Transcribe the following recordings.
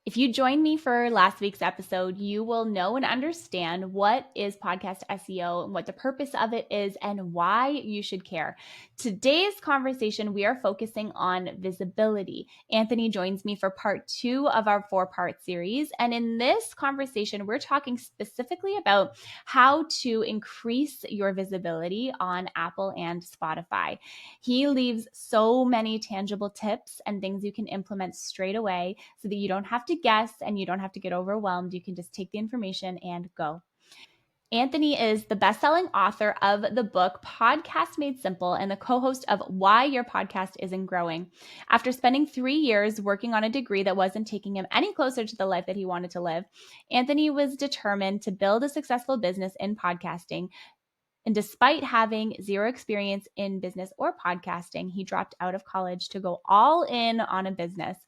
If you joined me for last week's episode, you will know and understand what is podcast SEO and what the purpose of it is and why you should care. Today's conversation, we are focusing on visibility. Anthony joins me for part 2 of our 4-part series. And in this conversation, we're talking specifically about how to increase your visibility on Apple and Spotify. He leaves so many tangible tips and things you can implement straight away so that you don't have to guess and you don't have to get overwhelmed. You can just take the information and go. Anthony is the best-selling author of the book Podcast Made Simple and the co-host of Why Your Podcast Isn't Growing. After spending 3 years working on a degree that wasn't taking him any closer to the life that he wanted to live, Anthony was determined to build a successful business in podcasting. And despite having zero experience in business or podcasting, he dropped out of college to go all in on a business.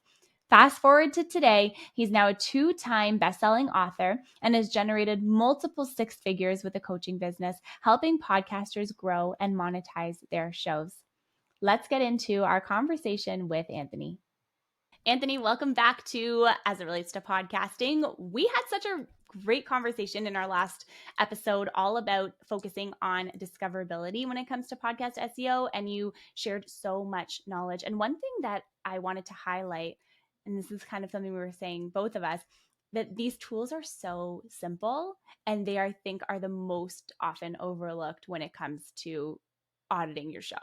Fast forward to today, he's now a 2-time best-selling author and has generated multiple 6 figures with a coaching business, helping podcasters grow and monetize their shows. Let's get into our conversation with Anthony. Anthony, welcome back to As It Relates to Podcasting. We had such a great conversation in our last episode all about focusing on discoverability when it comes to podcast SEO, and you shared so much knowledge. And one thing that I wanted to highlight, and this is kind of something we were saying, both of us, that these tools are so simple and they, I think, are the most often overlooked when it comes to auditing your show.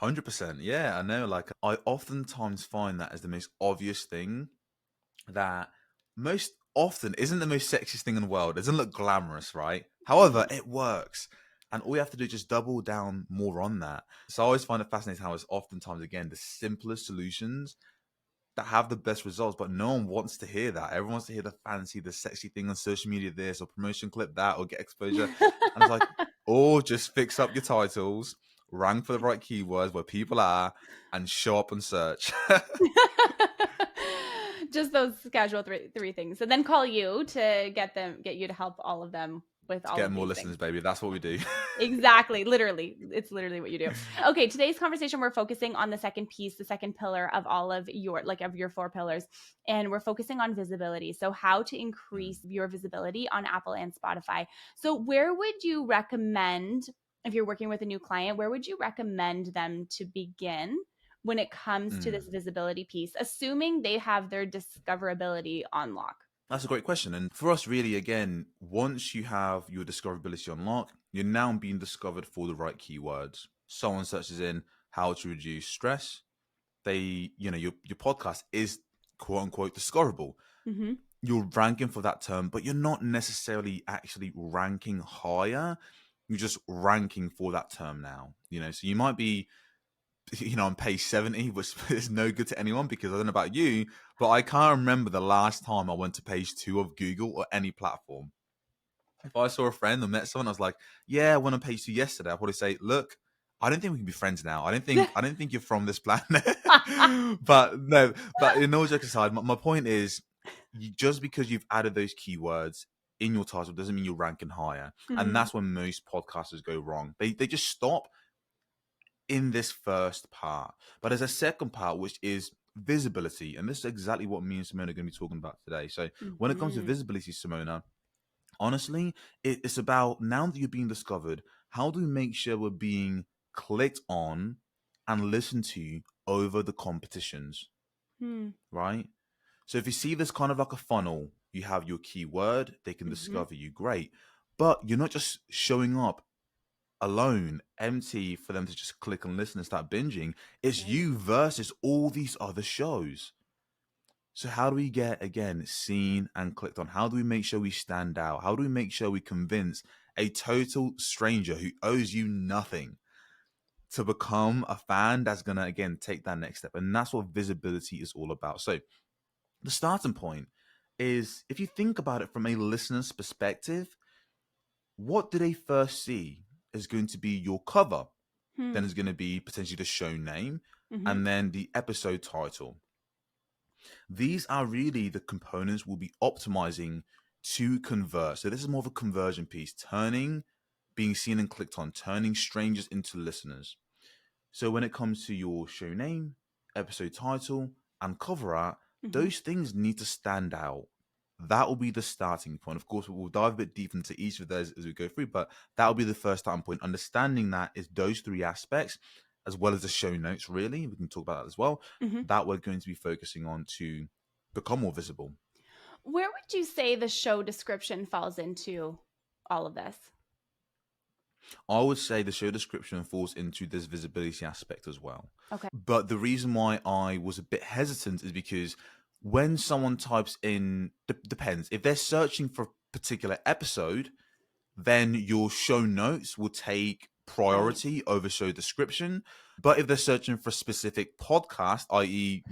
100%. Yeah, I know. Like, I oftentimes find that as the most obvious thing that most often isn't the most sexiest thing in the world. It doesn't look glamorous, right? However, it works. And all you have to do is just double down more on that. So I always find it fascinating how it's oftentimes, again, the simplest solutions that have the best results, but no one wants to hear that. Everyone wants to hear the fancy, the sexy thing on social media, this or promotion clip that, or get exposure. And it's like, or just fix up your titles, rank for the right keywords where people are, and show up and search. Just those casual three things, and then call you to get you to help all of them with To all get of more these things. listeners, baby. That's what we do. Exactly. Literally. It's literally what you do. Okay. Today's conversation, we're focusing on the second piece, the second pillar of all of your, of your 4 pillars. And we're focusing on visibility. So how to increase your visibility on Apple and Spotify. So where would you recommend, if you're working with a new client, where would you recommend them to begin when it comes to this Mm. visibility piece, assuming they have their discoverability on lock? That's a great question. And for us, really, again, once you have your discoverability on lock, you're now being discovered for the right keywords. Someone searches in how to reduce stress. Your podcast is quote unquote discoverable. Mm-hmm. You're ranking for that term, but you're not necessarily actually ranking higher. You're just ranking for that term now. So you might be on page 70, which is no good to anyone because I don't know about you, but I can't remember the last time I went to page 2 of Google or any platform. If I saw a friend or met someone, I was like, yeah, I went on page 2 yesterday. I'd probably say, look, I don't think we can be friends now. I don't think you're from this planet. But no, but in all jokes aside, my point is just because you've added those keywords in your title doesn't mean you're ranking higher. And Mm-hmm. that's when most podcasters go wrong. They just stop in this first part. But there's a second part, which is visibility. And this is exactly what me and Simona are going to be talking about today. So when it comes to Mm-hmm. visibility, Simona, honestly, it's about now that you're being discovered, how do we make sure we're being clicked on and listened to over the competitions, right? So if you see this kind of like a funnel, you have your keyword, they can Mm-hmm. discover you, great. But you're not just showing up alone, empty for them to just click and listen and start binging. It's Right. you versus all these other shows. So how do we get, again, seen and clicked on? How do we make sure we stand out? How do we make sure we convince a total stranger who owes you nothing to become a fan that's going to, again, take that next step? And that's what visibility is all about. So the starting point is, if you think about it from a listener's perspective, what do they first see is going to be your cover. Then Hmm. it's going to be potentially the show name Mm-hmm. and then the episode title. These are really the components we'll be optimizing to convert. So this is more of a conversion piece, turning being seen and clicked on, turning strangers into listeners. So when it comes to your show name, episode title, and cover art, Mm-hmm. those things need to stand out. That will be the starting point. Of course, we'll dive a bit deep into each of those as we go through, but that will be the first starting point. Understanding that is those three aspects, as well as the show notes, really. We can talk about that as well. Mm-hmm. That we're going to be focusing on to become more visible. Where would you say the show description falls into all of this? I would say the show description falls into this visibility aspect as well. Okay. But the reason why I was a bit hesitant is because when someone types in, depends, if they're searching for a particular episode, then your show notes will take Right. priority over show description. But if they're searching for a specific podcast, i.e.,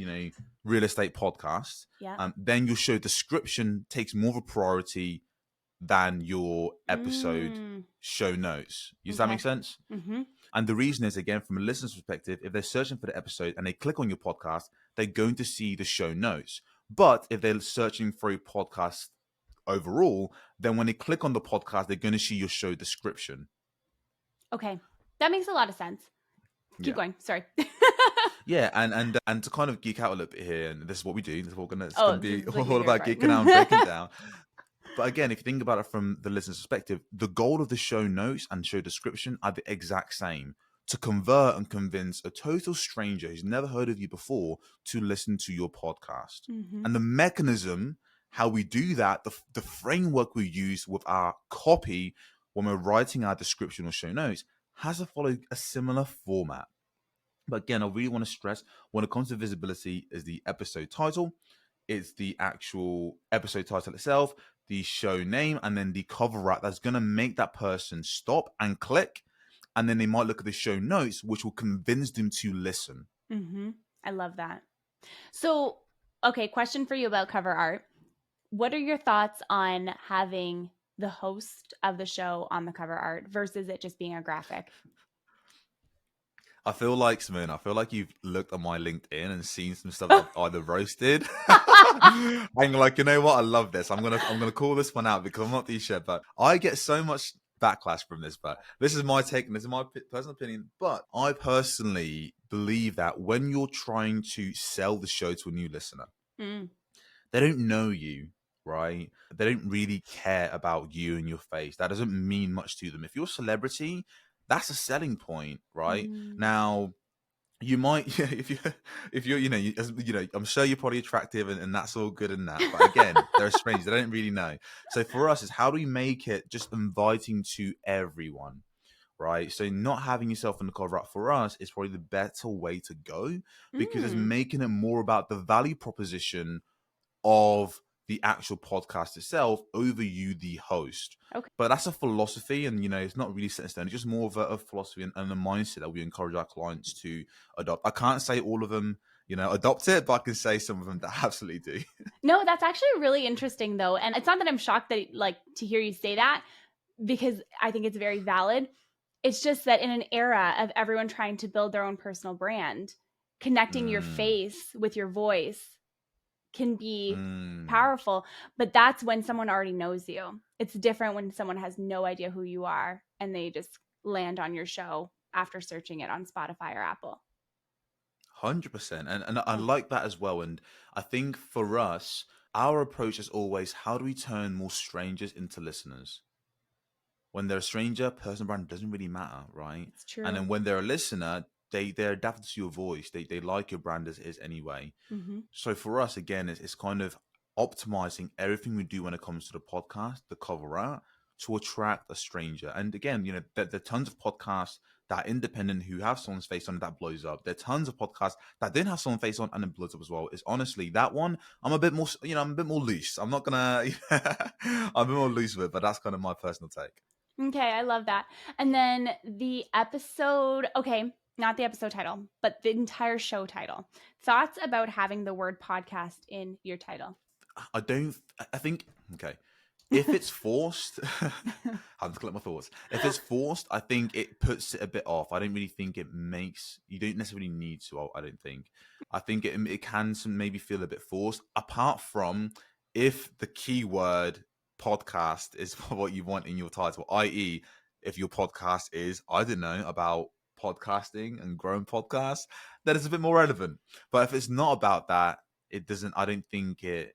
real estate podcast, Yeah. then your show description takes more of a priority than your episode Mm. show notes. Does that make Okay. sense? Mm-hmm. And the reason is, again, from a listener's perspective, if they're searching for the episode and they click on your podcast, they're going to see the show notes. But if they're searching for a podcast overall, then when they click on the podcast, they're going to see your show description. Okay. That makes a lot of sense. Keep Yeah. going. Sorry. Yeah, and to kind of geek out a little bit here, and this is what we do. This is what it's Oh, going to this be is what you're all here about for. geeking out and breaking down. But again, if you think about it from the listener's perspective, the goal of the show notes and show description are the exact same: to convert and convince a total stranger who's never heard of you before to listen to your podcast. Mm-hmm. And the mechanism, how we do that, the framework we use with our copy when we're writing our description or show notes has to follow a similar format. But again, I really want to stress when it comes to visibility is the episode title, it's the actual episode title itself, the show name, and then the cover art that's going to make that person stop and click. And then they might look at the show notes, which will convince them to listen. Mm-hmm. I love that. So, okay, question for you about cover art. What are your thoughts on having the host of the show on the cover art versus it just being a graphic? I feel like, Simona, I feel like you've looked at my LinkedIn and seen some stuff I've either roasted. And you're like, you know what? I love this. I'm gonna call this one out because I'm not too sure, but I get so much backlash from this. But this is my take and this is my personal opinion. But I personally believe that when you're trying to sell the show to a new listener, Mm. they don't know you, right? They don't really care about you and your face. That doesn't mean much to them. If you're a celebrity, that's a selling point, right? Mm. Now, you might, yeah, if you're, I'm sure you're probably attractive and that's all good and that. But again, they're strangers. They don't really know. So for us, is how do we make it just inviting to everyone? Right. So not having yourself in the cover up for us is probably the better way to go because it's Mm. making it more about the value proposition of the actual podcast itself over you, the host. Okay. But that's a philosophy, and it's not really set in stone. It's just more of a philosophy and a mindset that we encourage our clients to adopt. I can't say all of them, adopt it, but I can say some of them that absolutely do. No, that's actually really interesting though. And it's not that I'm shocked that to hear you say that because I think it's very valid. It's just that in an era of everyone trying to build their own personal brand, connecting your Mm, face with your voice can be mm. powerful, but that's when someone already knows you. It's different when someone has no idea who you are and they just land on your show after searching it on Spotify or Apple. 100%. And I Yeah. like that as well. And I think for us, our approach is always how do we turn more strangers into listeners? When they're a stranger, personal brand doesn't really matter, right? It's And true. then when they're a listener, they're adapted to your voice. They like your brand as it is anyway. Mm-hmm. So for us, again, it's kind of optimizing everything we do when it comes to the podcast, the cover art, to attract a stranger. And again, there are tons of podcasts that are independent who have someone's face on it that blows up. There are tons of podcasts that didn't have someone's face on and it blows up as well. It's honestly that one. I'm a bit more, I'm a bit more loose. I'm not gonna, I'm a bit more loose with it, but that's kind of my personal take. Okay, I love that. And then the episode, okay, not the episode title, but the entire show title. Thoughts about having the word podcast in your title? I don't. I think okay. If it's forced, I'll just collect my thoughts. If it's forced, I think it puts it a bit off. I don't really think it makes. You don't necessarily need to. I don't think. I think it can maybe feel a bit forced. Apart from if the keyword podcast is what you want in your title, i.e., if your podcast is I don't know about podcasting and growing podcasts, then it's a bit more relevant. But if it's not about that, it doesn't. I don't think it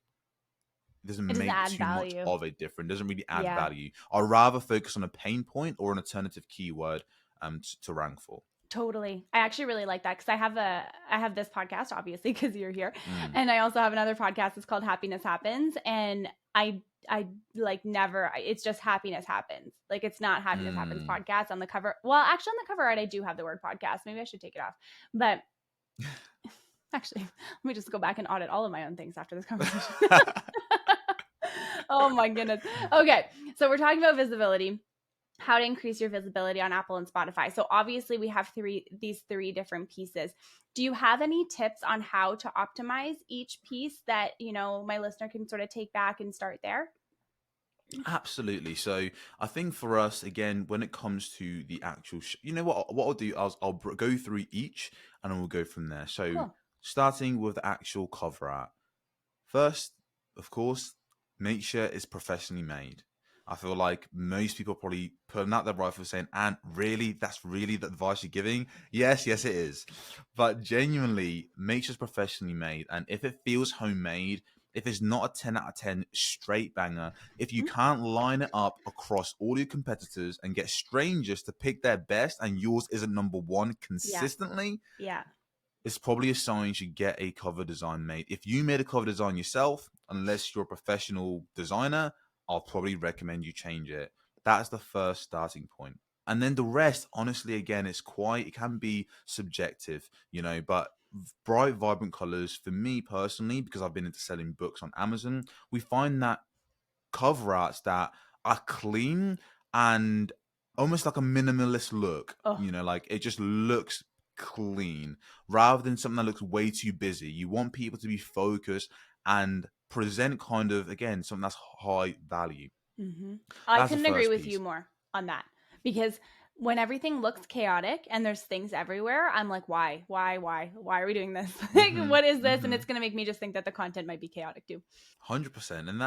doesn't It doesn't make add too much value. of a difference. Doesn't really add Yeah. value. I'd rather focus on a pain point or an alternative keyword to rank for. Totally. I actually really like that because I have this podcast obviously because you're here, Mm, and I also have another podcast. It's called Happiness Happens, and I like never. It's just happiness happens. Like it's not Happiness Happens mm. podcast on the cover. Well, actually, on the cover art, I do have the word podcast. Maybe I should take it off. But actually, let me just go back and audit all of my own things after this conversation. Oh my goodness. Okay, so we're talking about visibility, how to increase your visibility on Apple and Spotify. So obviously we have these three different pieces. Do you have any tips on how to optimize each piece that, my listener can sort of take back and start there? Absolutely. So I think for us, again, when it comes to the actual, you know what I'll do, I'll go through each and then we'll go from there. So Cool. starting with the actual cover art. First, of course, make sure it's professionally made. I feel like most people probably putting out their rifle saying, and really, that's really the advice you're giving? Yes, yes, it is. But genuinely, make sure it's professionally made. And if it feels homemade, if it's not a 10 out of 10 straight banger, if you can't line it up across all your competitors and get strangers to pick their best and yours isn't number one Yeah. consistently, Yeah. it's probably a sign you should get a cover design made. If you made a cover design yourself, unless you're a professional designer, I'll probably recommend you change it. That's the first starting point. And then the rest, honestly, again, it can be subjective, but bright, vibrant colors for me personally, because I've been into selling books on Amazon, we find that cover arts that are clean and almost like a minimalist look. Oh. Like it just looks clean rather than something that looks way too busy. You want people to be focused and present kind of again something that's high value. I That's the couldn't agree first with you piece. more on that because when everything looks chaotic and there's things everywhere, I'm like, why are we doing this? Like, Hmm. what is this? And Hmm. it's going to make me just think that the content might be chaotic too. 100%. And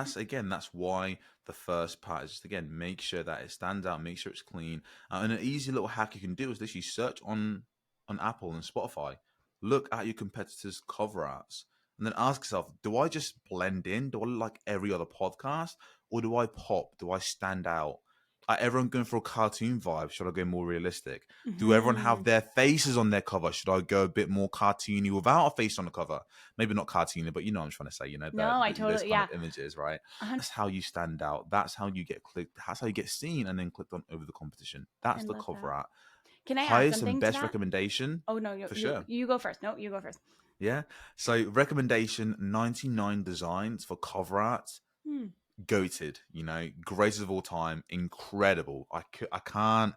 that's why the first part is just, again, make sure that it stands out, make sure it's clean. And an easy little hack you can do is literally search on Apple and Spotify, look at your competitors' cover arts, and then ask yourself, do I just blend in? Do I look like every other podcast? Or do I pop? Do I stand out? Are everyone going for a cartoon vibe? Should I go more realistic? Do everyone have Mhm. their faces on their cover? Should I go a bit more cartoony without a face on the cover? Maybe not cartoony, but you know what I'm trying to say, No, I those totally, kind of yeah. images, right? Uh-huh. That's how you stand out. That's how you get clicked. That's how you get seen and then clicked on over the competition. I That's the love cover that. art. Can I add Highest and something to best that? recommendation Oh no, you for you, sure. you go first. No, you go first. Yeah. So recommendation 99 designs for cover art. Hmm. Goated, greatest of all time, incredible. I can't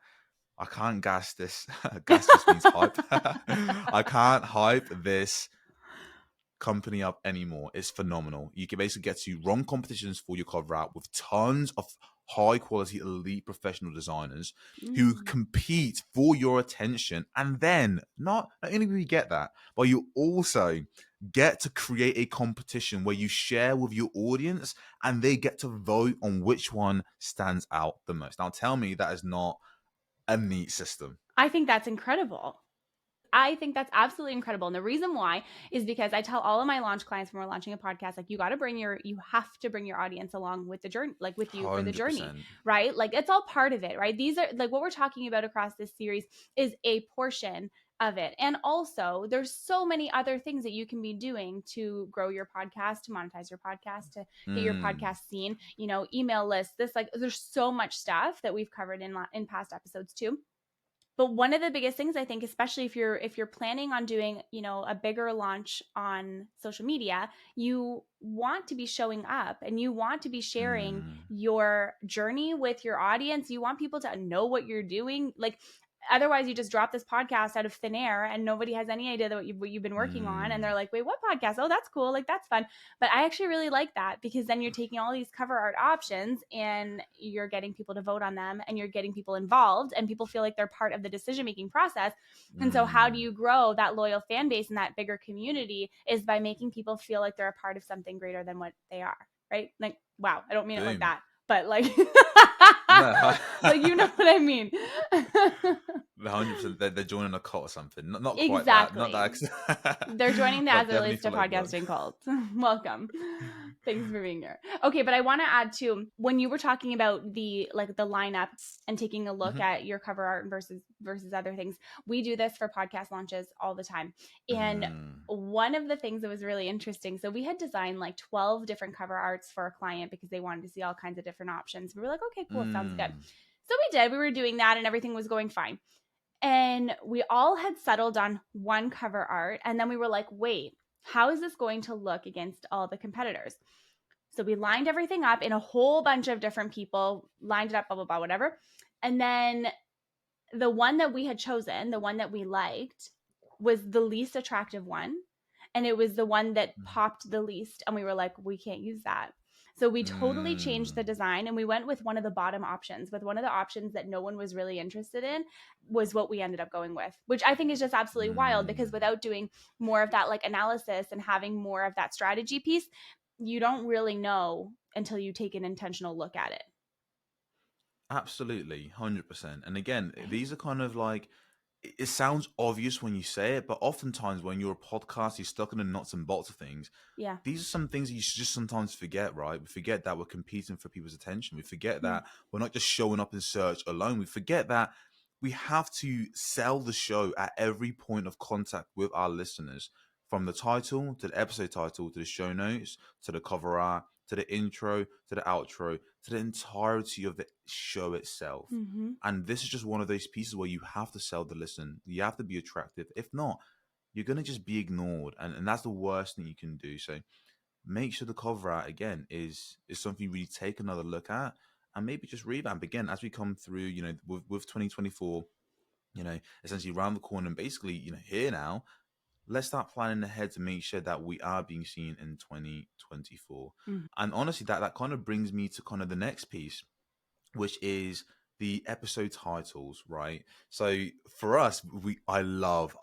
gas this. Gas just means hype. I can't hype this company up anymore. It's phenomenal. You can basically get to run competitions for your cover art with tons of high quality elite professional designers who Mm. compete for your attention. And then not only will you get that, but you also get to create a competition where you share with your audience and they get to vote on which one stands out the most. Now tell me that is not a neat system. I think that's incredible. I think that's absolutely incredible. And the reason why is because I tell all of my launch clients when we're launching a podcast, like you have to bring your audience along with the journey, like with you for the journey, 100%. right? Like it's all part of it, right? These are like what we're talking about across this series is a portion of it. And also there's so many other things that you can be doing to grow your podcast, to monetize your podcast, to get your Mm, podcast seen, email lists, this like there's so much stuff that we've covered in past episodes too. But one of the biggest things I think, especially if you're planning on doing a bigger launch on social media, you want to be showing up and you want to be sharing mm, your journey with your audience. You want people to know what you're doing, like otherwise you just drop this podcast out of thin air and nobody has any idea what you've been working on, and they're mm, like, wait, what podcast? Oh, that's cool, like that's fun. But I actually really like that because then you're taking all these cover art options and you're getting people to vote on them and you're getting people involved and people feel like they're part of the decision making process. And so how do mm. you grow that loyal fan base and that bigger community is by making people feel like they're a part of something greater than what they are, right? Like, wow, I don't mean it like Boom. that, but like No. like you know what I mean. 100%. They're joining a cult or something. Not quite that. Not Exactly. that. They're joining the But As It definitely Relates for to like work. Podcasting cult. Welcome. Thanks for being here. Okay, but I want to add too, when you were talking about the lineup and taking a look Hmm. at your cover art versus other things, we do this for podcast launches all the time. And one of the things that was really interesting, so we had designed like 12 different cover arts for a client because they wanted to see all kinds of different options. We were like, okay, cool, sounds good. So we did. We were doing that and everything was going fine. And we all had settled on one cover art. And then we were like, wait, how is this going to look against all the competitors? So we lined everything up in a whole bunch of different people, lined it up, blah, blah, blah, whatever. And then the one that we had chosen, the one that we liked, was the least attractive one. And it was the one that popped the least. And we were like, we can't use that. So we totally changed the design and we went with one of the bottom options, with one of the options that no one was really interested in, was what we ended up going with, which I think is just absolutely wild, because without doing more of that like analysis and having more of that strategy piece, you don't really know until you take an intentional look at it. Absolutely, 100%. And again, Right? these are kind of like, it sounds obvious when you say it, but oftentimes when you're a podcast, you're stuck in the nuts and bolts of things. Yeah. These are some things that you should just sometimes forget, right? We forget that we're competing for people's attention. We forget Mm. that we're not just showing up in search alone. We forget that we have to sell the show at every point of contact with our listeners, from the title to the episode title to the show notes to the cover art to the intro to the outro to the entirety of the show itself. Mm-hmm. And this is just one of those pieces where you have to sell the listen. You have to be attractive. If not, you're going to just be ignored. And that's the worst thing you can do. So make sure the cover art, again, is something you really take another look at, and maybe just revamp again as we come through, with 2024, essentially around the corner and basically, here now. Let's start planning ahead to make sure that we are being seen in 2024. Mm-hmm. And honestly, that kind of brings me to kind of the next piece, which is the episode titles, right? So for us, I love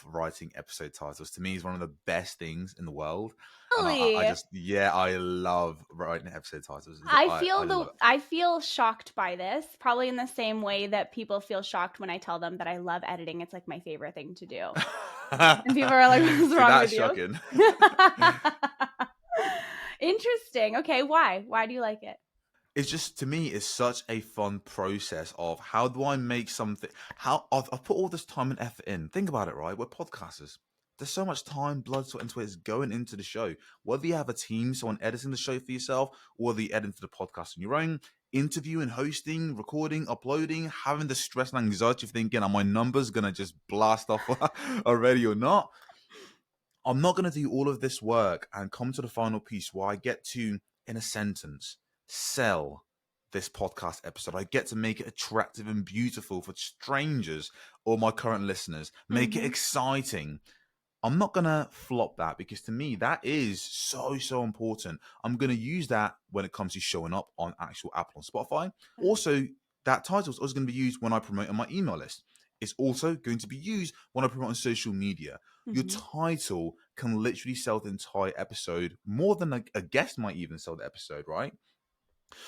writing episode titles. To me, it's one of the best things in the world. And I Really? just, yeah, I love writing episode titles. I love I feel shocked by this, probably in the same way that people feel shocked when I tell them that I love editing. It's like my favorite thing to do. And people are like, what's See, wrong that's with you? shocking. Interesting. Okay, why? Why do you like it? It's just, to me, it's such a fun process of how do I make something, how I've put all this time and effort in. Think about it, right? We're podcasters. There's so much time, blood, sweat, and sweat is going into the show. Whether you have a team, someone editing the show for yourself, or whether you edit the podcast on your own, interviewing, hosting, recording, uploading, having the stress and anxiety of thinking, are my numbers going to just blast off already or not? I'm not going to do all of this work and come to the final piece where I get to, in a sentence, sell this podcast episode. I get to make it attractive and beautiful for strangers or my current listeners, make it Mm-hmm. exciting. I'm not going to flop that, because to me, that is so, so important. I'm going to use that when it comes to showing up on actual Apple and Spotify. Also, that title is also going to be used when I promote on my email list. It's also going to be used when I promote on social media. Your Mm-hmm. title can literally sell the entire episode more than a guest might even sell the episode, right?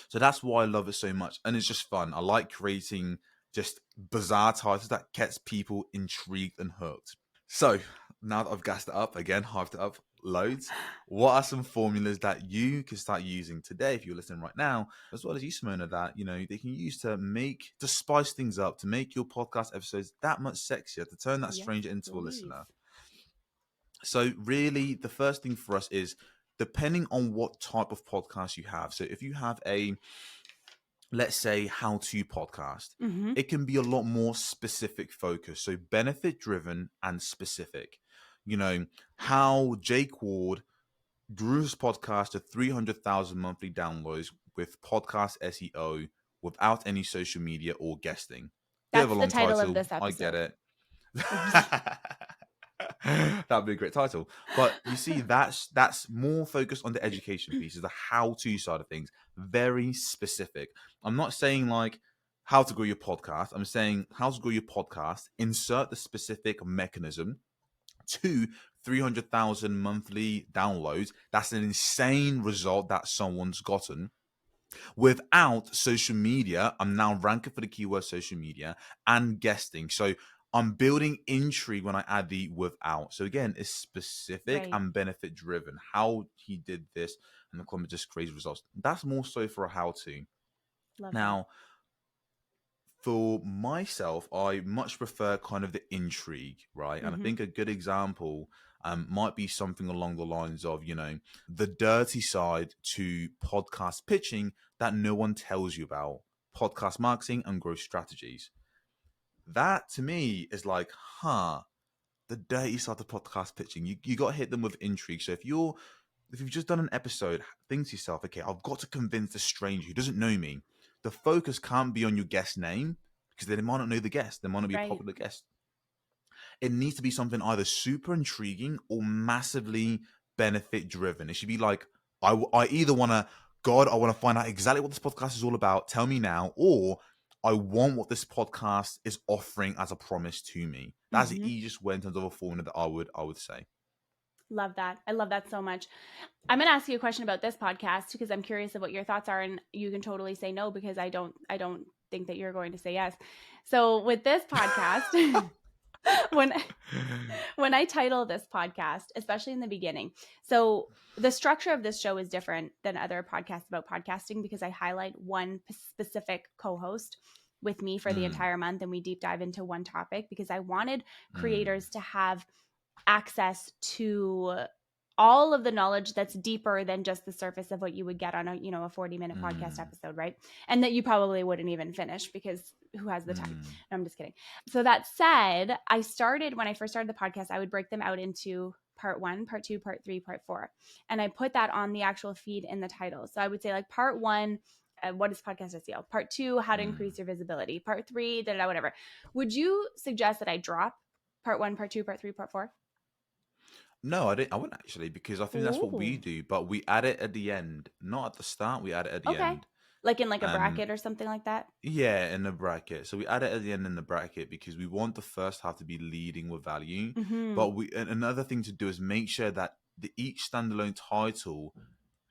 So that's why I love it so much. And it's just fun. I like creating just bizarre titles that gets people intrigued and hooked. So now that I've gassed it up again, hyped it up loads, what are some formulas that you can start using today, if you're listening right now, as well as you, Simona, that they can use to spice things up, to make your podcast episodes that much sexier, to turn that Yes, stranger into a please. listener? So really, the first thing for us is, depending on what type of podcast you have. So if you have a, let's say, how-to podcast, Mm-hmm. it can be a lot more specific focus. So benefit driven and specific. How Jake Ward grew his podcast to 300,000 monthly downloads with podcast SEO without any social media or guesting. Bit of a That's the long title of title. this I get episode. it. That'd be a great title. But you see, that's more focused on the education pieces, the how-to side of things, very specific. I'm not saying like how to grow your podcast. I'm saying how to grow your podcast. Insert the specific mechanism to 300,000 monthly downloads. That's an insane result that someone's gotten. Without social media, I'm now ranking for the keyword social media and guesting. So I'm building intrigue when I add the without. So again, it's specific Right. and benefit driven. How he did this and the comment just crazy results. That's more so for a how to. Love that. Now, for myself, I much prefer kind of the intrigue, right? And I Mm-hmm. think a good example might be something along the lines of, the dirty side to podcast pitching that no one tells you about, podcast marketing and growth strategies. That to me is like, the dirty side of podcast pitching. You got to hit them with intrigue. So if you've just done an episode, think to yourself, okay, I've got to convince a stranger who doesn't know me. The focus can't be on your guest name because they might not know the guest. They might not be a Right. popular guest. It needs to be something either super intriguing or massively benefit driven. It should be like, I either want to, God, I want to find out exactly what this podcast is all about. Tell me now. Or I want what this podcast is offering as a promise to me. That's the Mm-hmm. easiest way in terms of a formula that I would say. Love that. I love that so much. I'm going to ask you a question about this podcast because I'm curious of what your thoughts are, and you can totally say no because I don't think that you're going to say yes. So with this podcast, when when I title this podcast, especially in the beginning, so the structure of this show is different than other podcasts about podcasting because I highlight one specific co-host with me for the Mm, entire month and we deep dive into one topic because I wanted mm, creators to have access to all of the knowledge that's deeper than just the surface of what you would get on a 40-minute podcast mm, episode, right? And that you probably wouldn't even finish because who has the time? mm, No, I'm just kidding. So that said, when I first started the podcast, I would break them out into part 1, part 2, part 3, part 4, and I put that on the actual feed in the title. So I would say like part 1, what is podcast SEO? Part 2, how to mm. increase your visibility. Part 3, whatever. Would you suggest that I drop part 1, part 2, part 3, part 4? No, I didn't. I wouldn't actually, because I think that's what we Ooh. do, but we add it at the end, not at the start. We add it at the Okay. end. Like in like a Um, bracket or something like that? yeah, in the bracket. So we add it at the end in the bracket because we want the first half to be leading with value. Mm-hmm. But another thing to do is make sure that each standalone title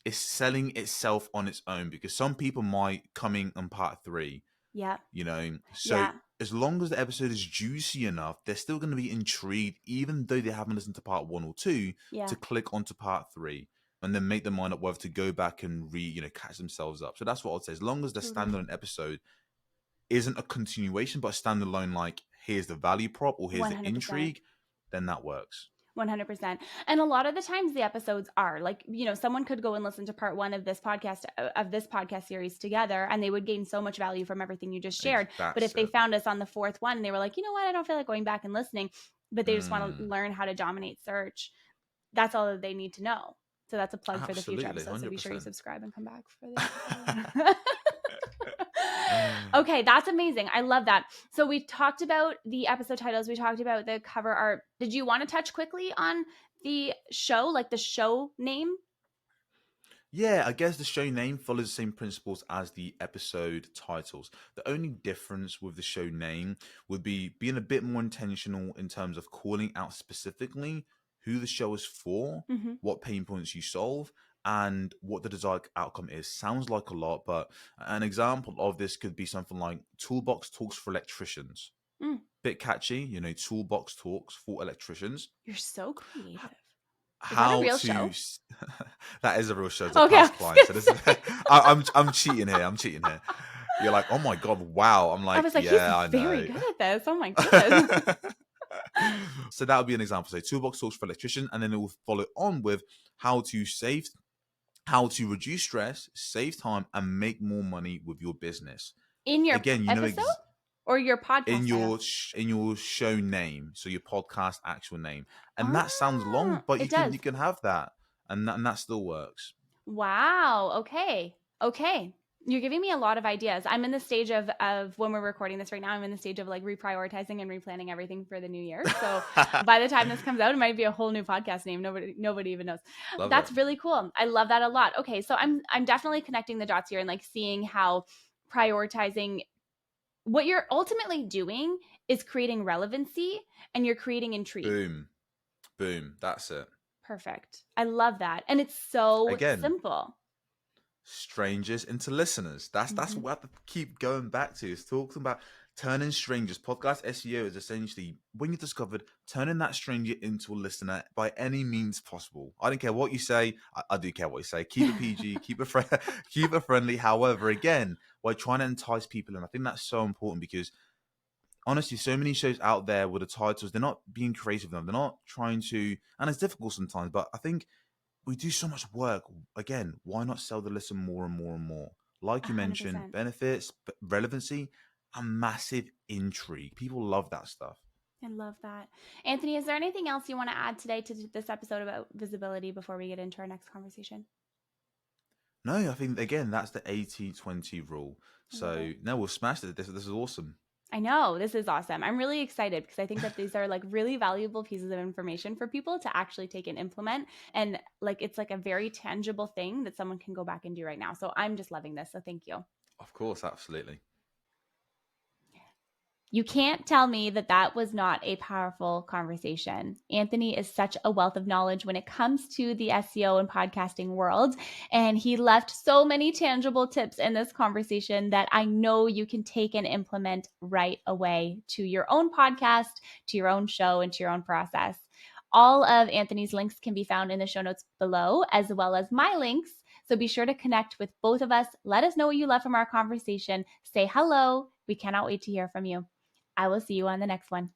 is selling itself on its own, because some people might come in part 3, Yeah. so Yeah. as long as the episode is juicy enough, they're still going to be intrigued even though they haven't listened to part 1 or 2, Yeah. to click onto part 3 and then make their mind up whether to go back and catch themselves up. So that's what I'd say. As long as the Totally. standalone episode isn't a continuation but a standalone, like here's the value prop or here's the 100%. intrigue, then that works. 100%. And a lot of the times the episodes are like, someone could go and listen to part 1 of this podcast series together and they would gain so much value from everything you just shared. But if That's they it. found us on the 4th one and they were like, you know what, I don't feel like going back and listening, but they just want to Mm, learn how to dominate search, that's all that they need to know. So that's a plug for the future absolutely, episodes. So be sure you 100%. subscribe and come back for the Okay, that's amazing. I love that. So we talked about the episode titles, we talked about the cover art. Did you want to touch quickly on the show, like the show name? Yeah, I guess the show name follows the same principles as the episode titles. The only difference with the show name would be being a bit more intentional in terms of calling out specifically who the show is for, Mm-hmm. what pain points you solve, and what the desired outcome is. Sounds like a lot, but an example of this could be something like Toolbox Talks for Electricians. Mm, Bit catchy, Toolbox Talks for Electricians. you're so creative. Is that a How real to show? that is a real show. It's a Okay, I past was client, so gonna this is say. I'm cheating here. I'm cheating here. You're like, oh my god, wow. I'm I like, was like, he's yeah, I very know. good at this. Oh my goodness. So that would be an example. So toolbox talks for electrician, and then it will follow on with how to reduce stress, save time, and make more money with your business. In your Again, episode or your in podcast title? your show name, so your podcast actual name, and that sounds long, Ah, but it you can does. you can have that, and that still works. Wow. Okay. Okay. You're giving me a lot of ideas. I'm in the stage of when we're recording this right now, I'm in the stage of like reprioritizing and replanning everything for the new year. So by the time this comes out, it might be a whole new podcast name. Nobody even knows. Love it. That's really cool. I love that a lot. Okay. So I'm definitely connecting the dots here and like seeing how prioritizing what you're ultimately doing is creating relevancy and you're creating intrigue. Boom. Boom. That's it. Perfect. I love that. And it's so Again, simple. strangers into listeners. That's Mm-hmm. what I have to keep going back to. Is talking about turning strangers. Podcast SEO is essentially when you discovered turning that stranger into a listener by any means possible. I don't care what you say. I do care what you say. Keep it PG. Keep it friendly. However, again, while trying to entice people, and I think that's so important because honestly, so many shows out there with the titles, they're not being creative enough. They're not trying to, and it's difficult sometimes. But I think we do so much work. Again, why not sell the listen more and more and more? Like you mentioned, 100%. benefits, relevancy, and massive intrigue. People love that stuff. I love that. Anthony, is there anything else you want to add today to this episode about visibility before we get into our next conversation? No, I think again that's the 80-20 rule. I love So it. no, we'll smash it. This is awesome. I know this is awesome. I'm really excited because I think that these are like really valuable pieces of information for people to actually take and implement. And like, it's like a very tangible thing that someone can go back and do right now. So I'm just loving this. So thank you. Of course, absolutely. You can't tell me that that was not a powerful conversation. Anthony is such a wealth of knowledge when it comes to the SEO and podcasting world. And he left so many tangible tips in this conversation that I know you can take and implement right away to your own podcast, to your own show, and to your own process. All of Anthony's links can be found in the show notes below, as well as my links. So be sure to connect with both of us. Let us know what you love from our conversation. Say hello. We cannot wait to hear from you. I will see you on the next one.